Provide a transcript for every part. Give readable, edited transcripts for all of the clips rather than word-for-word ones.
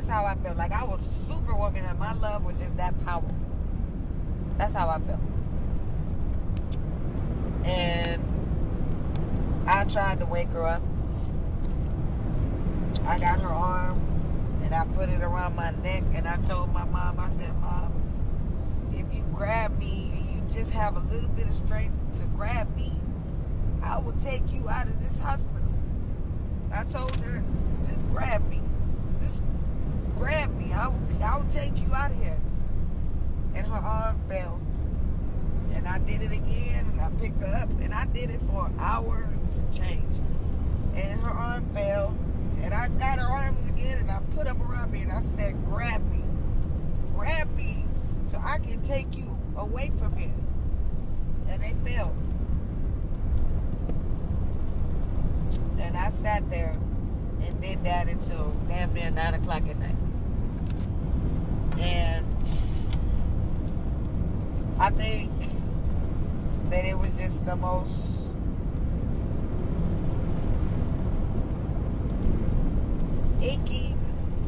That's how I felt. Like I was superwoman and my love was just that powerful. That's how I felt. And I tried to wake her up. I got her arm and I put it around my neck and I told my mom, I said, Mom, if you grab me and you just have a little bit of strength to grab me, I will take you out of this hospital. I told her, just grab me. Just grab me. I will take you out of here. And her arm fell. And I did it again and I picked her up and I did it for an hour and some change. And her arm fell. And I got her arms again and I put them around me and I said, grab me. Grab me so I can take you away from here. And they fell. And I sat there and did that until damn near 9 o'clock at night. And I think that it was just the most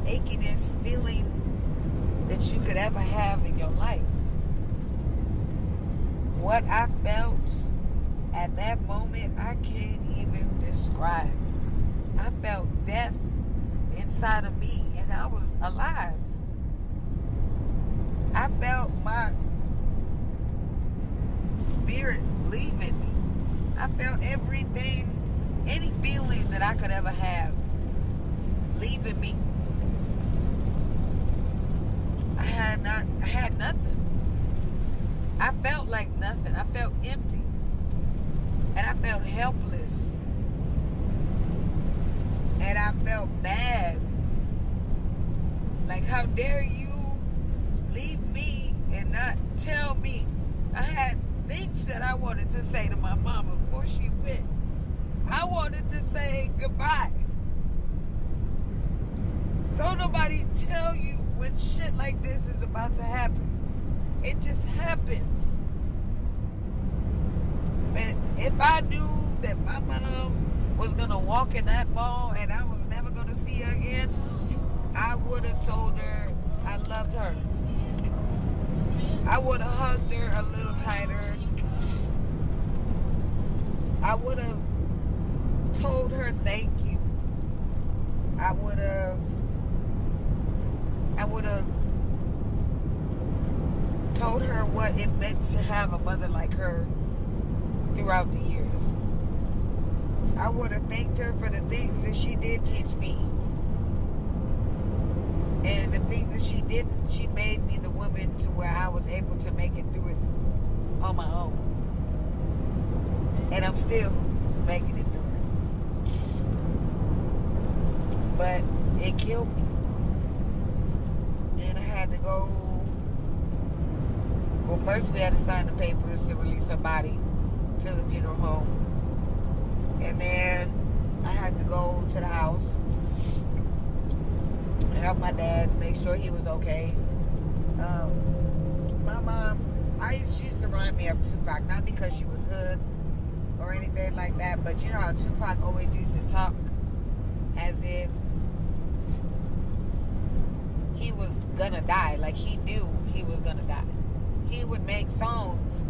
achiness feeling that you could ever have in your life. What I felt at that moment, I can't even describe. I felt death inside of me and I was alive. I felt my spirit leaving me. I felt everything, any feeling that I could ever have leaving me. I had nothing. I felt like nothing. I felt empty. And I felt helpless. And I felt bad. Like, how dare you leave me and not tell me? I had things that I wanted to say to my mama before she went. I wanted to say goodbye. Don't nobody tell you when shit like this is about to happen. It just happens. But if I knew that my mom was going to walk in that mall and I was never going to see her again, I would have told her I loved her. I would have hugged her a little tighter. I would have told her thank you. I would have told her what it meant to have a mother like her throughout the years. I would have thanked her for the things that she did teach me. And the things that she didn't, she made me the woman to where I was able to make it through it on my own. And I'm still making it through it. But it killed me. And I had to go. Well, first we had to sign the papers to release her body to the funeral home. And then I had to go to the house and help my dad make sure he was okay. My mom, she used to remind me of Tupac, not because she was hood or anything like that, but you know how Tupac always used to talk as if he was gonna die, like he knew he was gonna die. He would make songs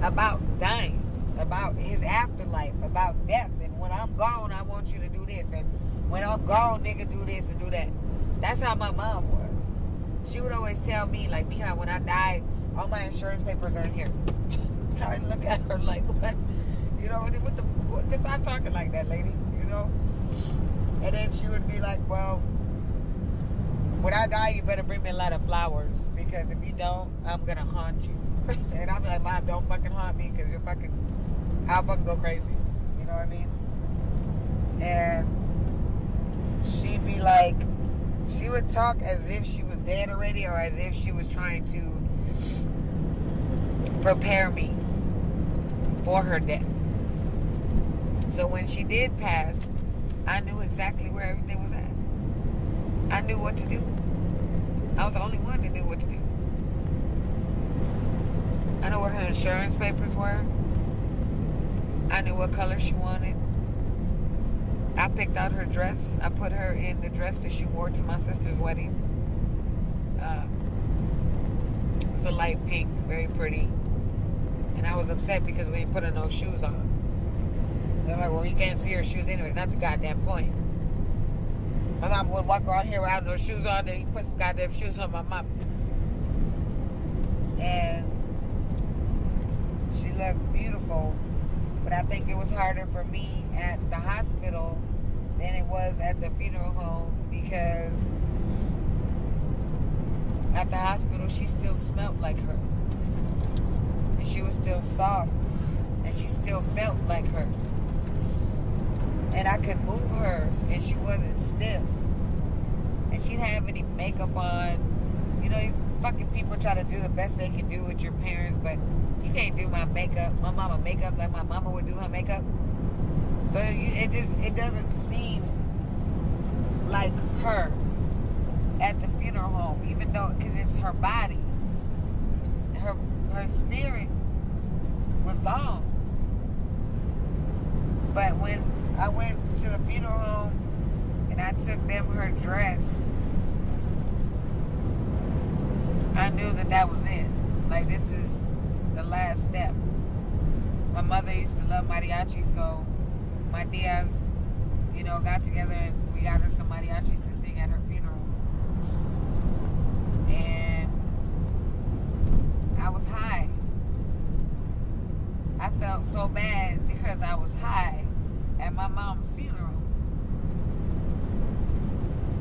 about dying, about his afterlife, about death, and when I'm gone, I want you to do this, and when I'm gone, nigga, do this and do that. That's how my mom was. She would always tell me, like, Mija, when I die, all my insurance papers are in here. I look at her like, what? You know, just stop talking like that, lady, you know? And then she would be like, well, when I die, you better bring me a lot of flowers, because if you don't, I'm gonna haunt you. And I'm like, Mom, don't fucking haunt me, because I'll fucking go crazy. You know what I mean? And she'd be like, she would talk as if she was dead already, or as if she was trying to prepare me for her death. So when she did pass, I knew exactly where everything was at. I knew what to do. I was the only one that knew what to do. I knew where her insurance papers were. I knew what color she wanted. I picked out her dress. I put her in the dress that she wore to my sister's wedding. It's a light pink, very pretty. And I was upset because we didn't put her no shoes on. They're like, well, you can't see her shoes anyways. Not the goddamn point. My mom would walk around here without no shoes on. Then you put some goddamn shoes on my mom. And she looked beautiful. But I think it was harder for me at the hospital than it was at the funeral home, because at the hospital she still smelled like her. And she was still soft. And she still felt like her. And I could move her and she wasn't stiff. And she didn't have any makeup on. You know, fucking people try to do the best they can do with your parents, but you can't do my makeup, my mama makeup like my mama would do her makeup. So it doesn't seem like her at the funeral home, even though, because it's her body. Her spirit was gone. But when I went to the funeral home and I took them her dress, I knew that was it. Like, this is the last step. My mother used to love mariachi, so my tias, you know, got together and we got her some mariachis to sing at her funeral. And I was high. I felt so bad because I was high at my mom's funeral.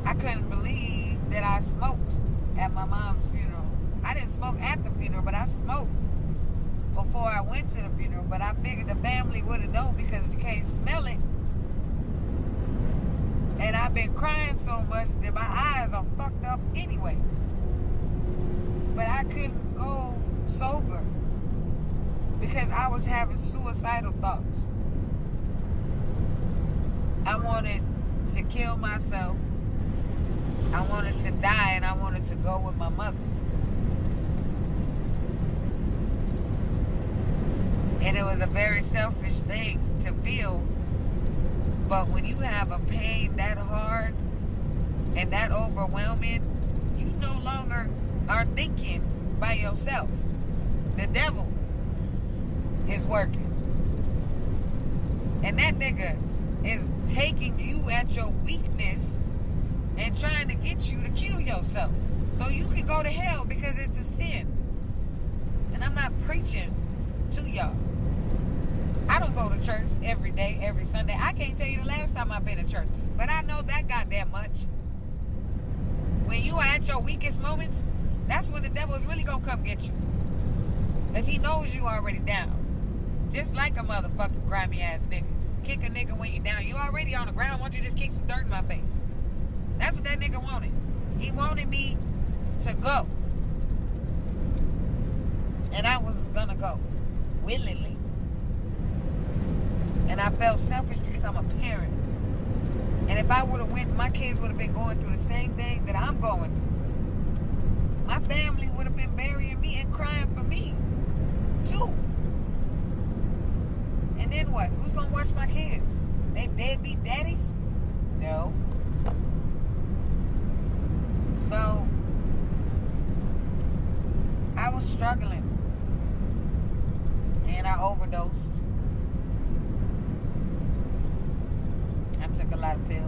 I couldn't believe that I smoked at my mom's funeral. I didn't smoke at the funeral, but I smoked before I went to the funeral. But I figured the family wouldn't know because you can't smell it. And I've been crying so much that my eyes are fucked up anyways. But I couldn't go sober because I was having suicidal thoughts. I wanted to kill myself. I wanted to die, and I wanted to go with my mother. And it was a very selfish thing to feel. But when you have a pain that hard and that overwhelming, you no longer are thinking by yourself. The devil is working. And that nigga is taking you at your weakness and trying to get you to kill yourself so you can go to hell because it's a sin. And I'm not preaching to y'all. I don't go to church every day, every Sunday. I can't tell you the last time I've been to church, but I know that goddamn much. When you are at your weakest moments, that's when the devil is really gonna come get you, because he knows you already down. Just like a motherfucking grimy ass nigga. Kick a nigga when you down. You already on the ground. Why don't you just kick some dirt in my face? That's what that nigga wanted. He wanted me to go. And I was gonna go. Willingly. And I felt selfish because I'm a parent. And if I would have went, my kids would have been going through the same thing that I'm going through. My family would have been burying me and crying for me, too. And then what? Who's gonna watch my kids? They deadbeat daddies? No. So, I was struggling. And I overdosed. I took a lot of pills.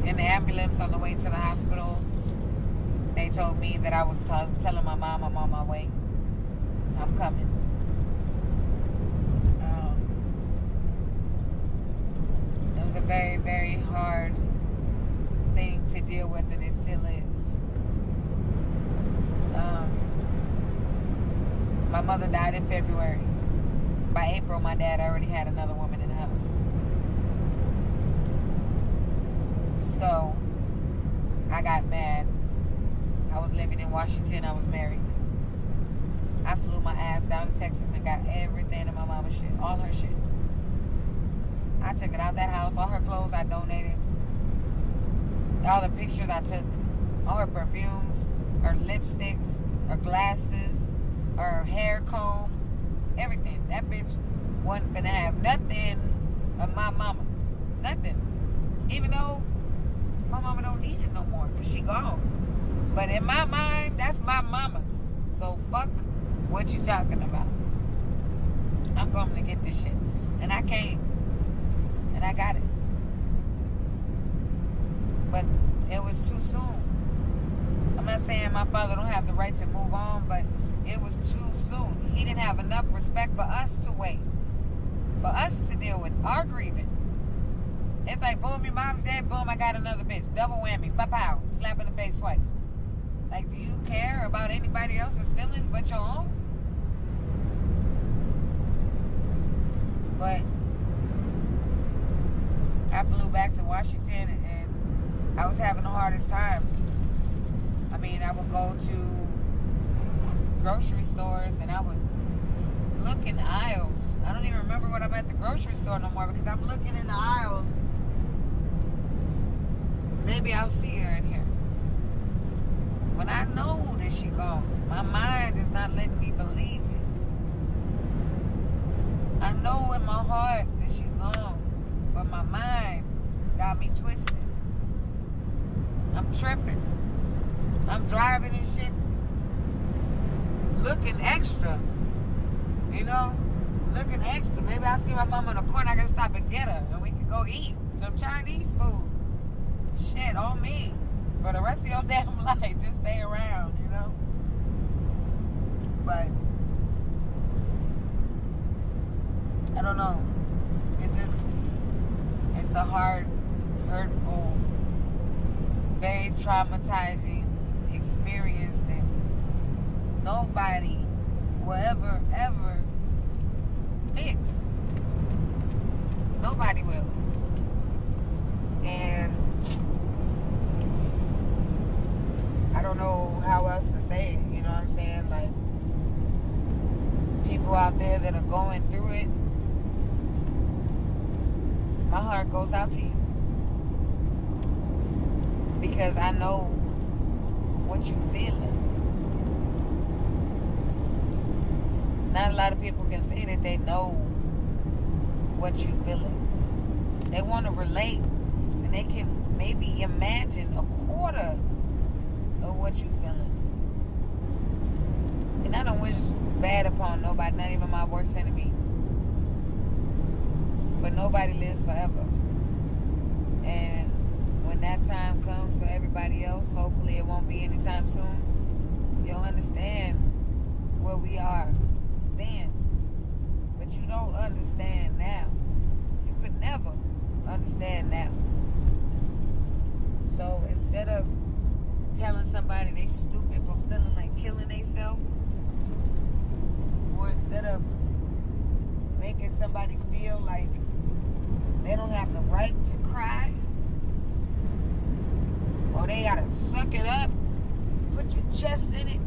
In the ambulance on the way to the hospital, they told me that I was telling my mom I'm on my way. I'm coming. It was a very, very hard thing to deal with, and it still is. My mother died in February. By April, my dad already had another woman in the house. So, I got mad. I was living in Washington. I was married. I flew my ass down to Texas and got everything in my mama's shit. All her shit. I took it out that house. All her clothes I donated. All the pictures I took. All her perfumes. Her lipsticks. Her glasses. Her hair comb. everything. That bitch wasn't finna have nothing of my mama's. Nothing. Even though my mama don't need it no more because she gone. But in my mind, that's my mama's. So fuck what you talking about. I'm going to get this shit. And I can't. And I got it. But it was too soon. I'm not saying my father don't have the right to move on, but it was too soon. He didn't have enough respect for us to wait. For us to deal with our grieving. It's like, boom, your mom's dead, boom, I got another bitch. Double whammy, pow, slap in the face twice. Like, do you care about anybody else's feelings but your own? But I flew back to Washington and I was having the hardest time. I mean, I would go to grocery stores and I would look in the aisles. I don't even remember when I'm at the grocery store no more because I'm looking in the aisles. Maybe I'll see her in here. When I know that she gone, my mind is not letting me believe it. I know in my heart that she's gone, but my mind got me twisted. I'm tripping. I'm driving and shit, looking extra, you know, looking extra. Maybe I see my mama in the corner, I can stop and get her, and we can go eat some Chinese food. Shit, on me. For the rest of your damn life, just stay around, you know. But I don't know. It's a hard, hurtful, very traumatizing experience that nobody will ever fix. Nobody will. And I don't know how else to say it, you know what I'm saying? Like, people out there that are going through it, my heart goes out to you. Because I know what you're feeling. Not a lot of people can say that they know what you're feeling. They want to relate, and they can maybe imagine a quarter of what you're feeling. And I don't wish bad upon nobody, not even my worst enemy. But nobody lives forever. And when that time comes for everybody else, hopefully it won't be anytime soon, you'll understand where we are then. But you don't understand now. You could never understand now. So instead of telling somebody they stupid for feeling like killing themselves, or instead of making somebody feel like they don't have the right to cry, or they gotta suck it up, put your chest in it,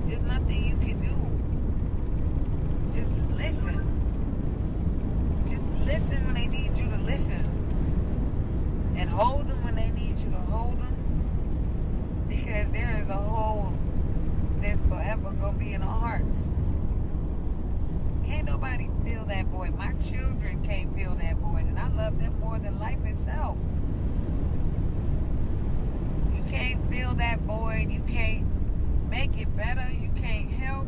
there's nothing you can do. Just listen. Just listen when they need you to listen. And hold them when they need you to hold them. Because there is a hole that's forever gonna be in our hearts. Can't nobody fill that void. My children can't fill that void. And I love them more than life itself. You can't fill that void. You can't make it better. You can't help.